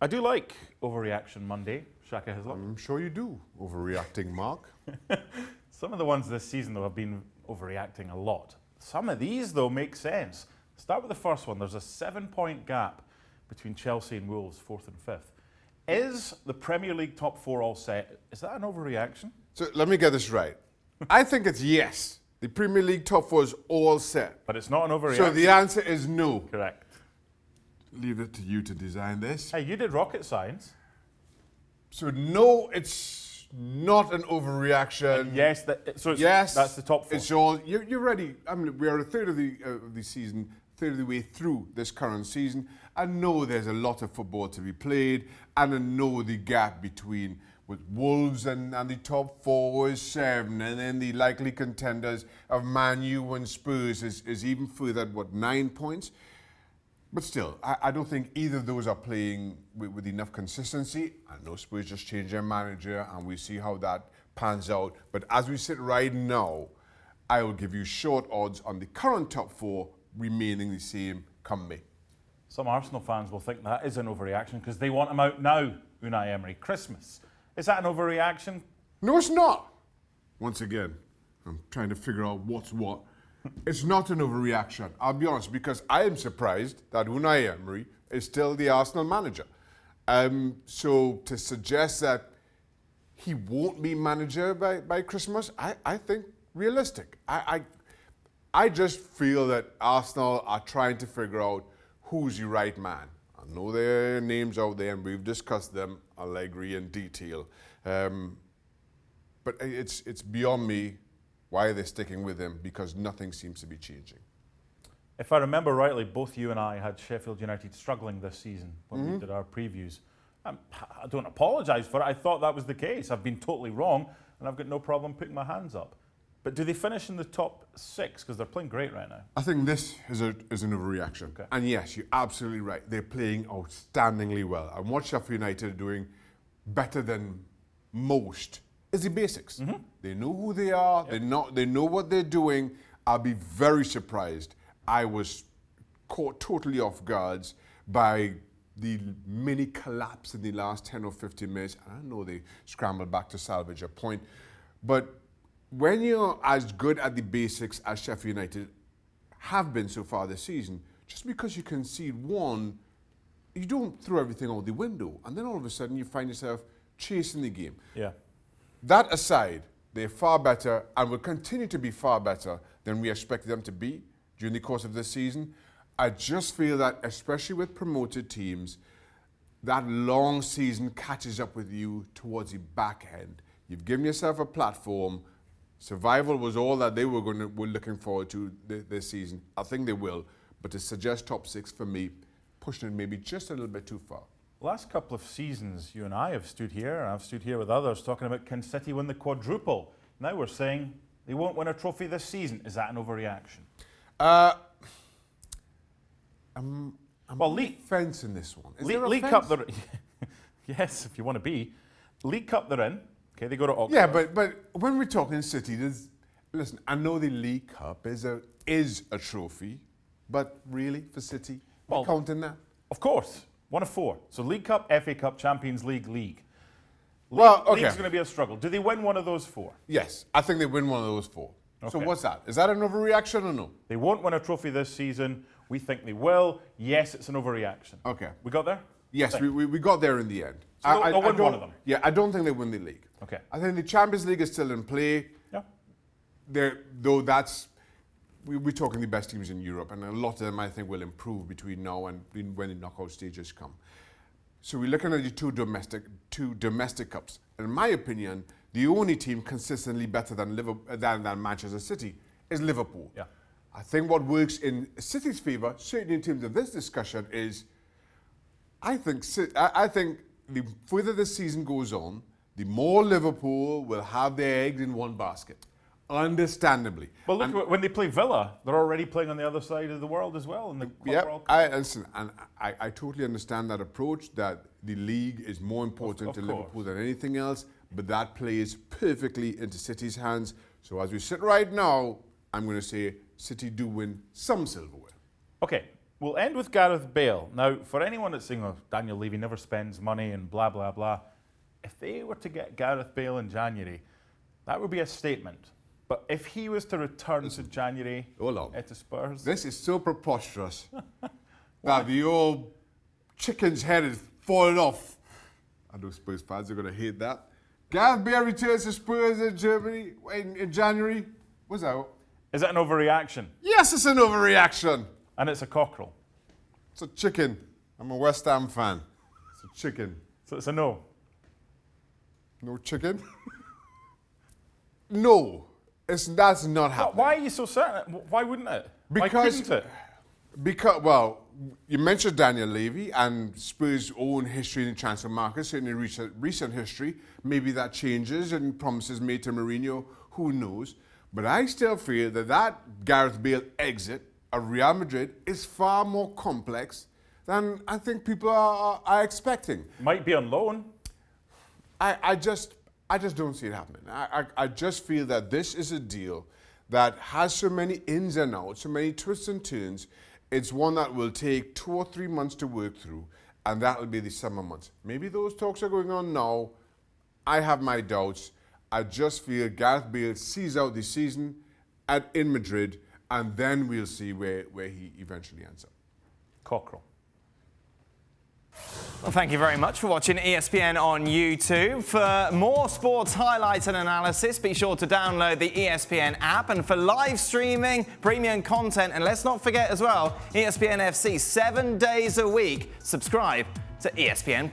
I do like Overreaction Monday, Shaka Hislop. I'm sure you do, overreacting, Mark. Some of the ones this season, though, have been overreacting a lot. Some of these, though, make sense. Start with the first one. There's a 7-point gap between Chelsea and Wolves, 4th and 5th. Is the Premier League top 4 all set? Is that an overreaction? So let me get this right. I think it's yes. The Premier League top 4 is all set. But it's not an overreaction. So the answer is no. Correct. Leave it to you to design this. Hey, you did rocket science. So no, it's not an overreaction. Yes, yes, that's the top 4. It's all you're ready. I mean, we are a third of the season, third of the way through this current season. I know there's a lot of football to be played, and I know the gap between with Wolves and the top 4 is 7, and then the likely contenders of Man U and Spurs is even further at 9 points. But still, I don't think either of those are playing with enough consistency. I know Spurs just changed their manager, and we see how that pans out. But as we sit right now, I will give you short odds on the current top 4 remaining the same come May. Some Arsenal fans will think that is an overreaction because they want him out now, Unai Emery. Christmas. Is that an overreaction? No, it's not. Once again, I'm trying to figure out what's what. It's not an overreaction, I'll be honest, because I am surprised that Unai Emery is still the Arsenal manager. So to suggest that he won't be manager by Christmas, I think realistic. I just feel that Arsenal are trying to figure out who's the right man. I know there are names out there, and we've discussed them, Allegri, in detail. But it's beyond me why they're sticking with him, because nothing seems to be changing. If I remember rightly, both you and I had Sheffield United struggling this season when we did our previews. I don't apologise for it. I thought that was the case. I've been totally wrong, and I've got no problem putting my hands up. But do they finish in the top 6? Because they're playing great right now. I think this is an overreaction. Okay. And yes, you're absolutely right. They're playing outstandingly well. And what Sheffield United are doing better than most is the basics. Mm-hmm. They know who they are. Yep. They know what they're doing. I'll be very surprised. I was caught totally off guard by the mini collapse in the last 10 or 15 minutes. And I know they scrambled back to salvage a point. But when you're as good at the basics as Sheffield United have been so far this season, just because you concede one, you don't throw everything out the window. And then all of a sudden you find yourself chasing the game. Yeah. That aside, they're far better and will continue to be far better than we expected them to be during the course of this season. I just feel that, especially with promoted teams, that long season catches up with you towards the back end. You've given yourself a platform. Survival was all that they were looking forward to this season. I think they will, but to suggest top 6 for me, pushing it maybe just a little bit too far. Last couple of seasons, you and I have stood here, and I've stood here with others, talking about can City win the quadruple? Now we're saying they won't win a trophy this season. Is that an overreaction? I'm League fence in this one. Is League Cup, yes, if you want to be. League Cup they're in. Okay, they go to Oxford. Yeah, but when we're talking City, listen, I know the League Cup is a trophy, but really for City, counting that? Of course. 1 of 4. So League Cup, FA Cup, Champions League. League's going to be a struggle. Do they win one of those 4? Yes, I think they win one of those 4. Okay. So what's that? Is that an overreaction or no? They won't win a trophy this season. We think they will. Yes, it's an overreaction. Okay. We got there? Yes, we got there in the end. So they'll win one of them? Yeah, I don't think they win the league. Okay. I think the Champions League is still in play. Yeah. We're talking the best teams in Europe, and a lot of them I think will improve between now and when the knockout stages come. So we're looking at the two domestic cups. And in my opinion, the only team consistently better than Manchester City is Liverpool. Yeah. I think what works in City's favour, certainly in terms of this discussion, is I think the further the season goes on, the more Liverpool will have their eggs in one basket. Understandably. Well, look, when they play Villa, they're already playing on the other side of the world as well in the Club World Cup. I totally understand that approach, that the league is more important to Liverpool than anything else, but that plays perfectly into City's hands. So as we sit right now, I'm going to say City do win some silverware. Okay, We'll end with Gareth Bale. Now, for anyone that's saying, oh, Daniel Levy never spends money and blah, blah, blah, if they were to get Gareth Bale in January, that would be a statement. But if he was to return to January to Spurs... This is so preposterous that the old chicken's head is falling off. I know Spurs fans are going to hate that. Gareth Bale returns to Spurs in Germany in January. What's that? Is it an overreaction? Yes, it's an overreaction. And it's a cockerel. It's a chicken. I'm a West Ham fan. It's a chicken. So it's a no. No chicken? No. That's not happening. Why are you so certain? Why wouldn't it? Why couldn't it? Because, well, you mentioned Daniel Levy and Spurs' own history in the transfer market, certainly recent history. Maybe that changes and promises made to Mourinho. Who knows? But I still feel that Gareth Bale exit of Real Madrid is far more complex than I think people are expecting. Might be on loan. I just don't see it happening. I just feel that this is a deal that has so many ins and outs, so many twists and turns. It's one that will take 2 or 3 months to work through, and that will be the summer months. Maybe those talks are going on now. I have my doubts. I just feel Gareth Bale sees out the season in Madrid, and then we'll see where he eventually ends up. Cockerel. Well, thank you very much for watching ESPN on YouTube. For more sports highlights and analysis, be sure to download the ESPN app. And for live streaming, premium content, and let's not forget as well, ESPNFC 7 days a week. Subscribe to ESPN+.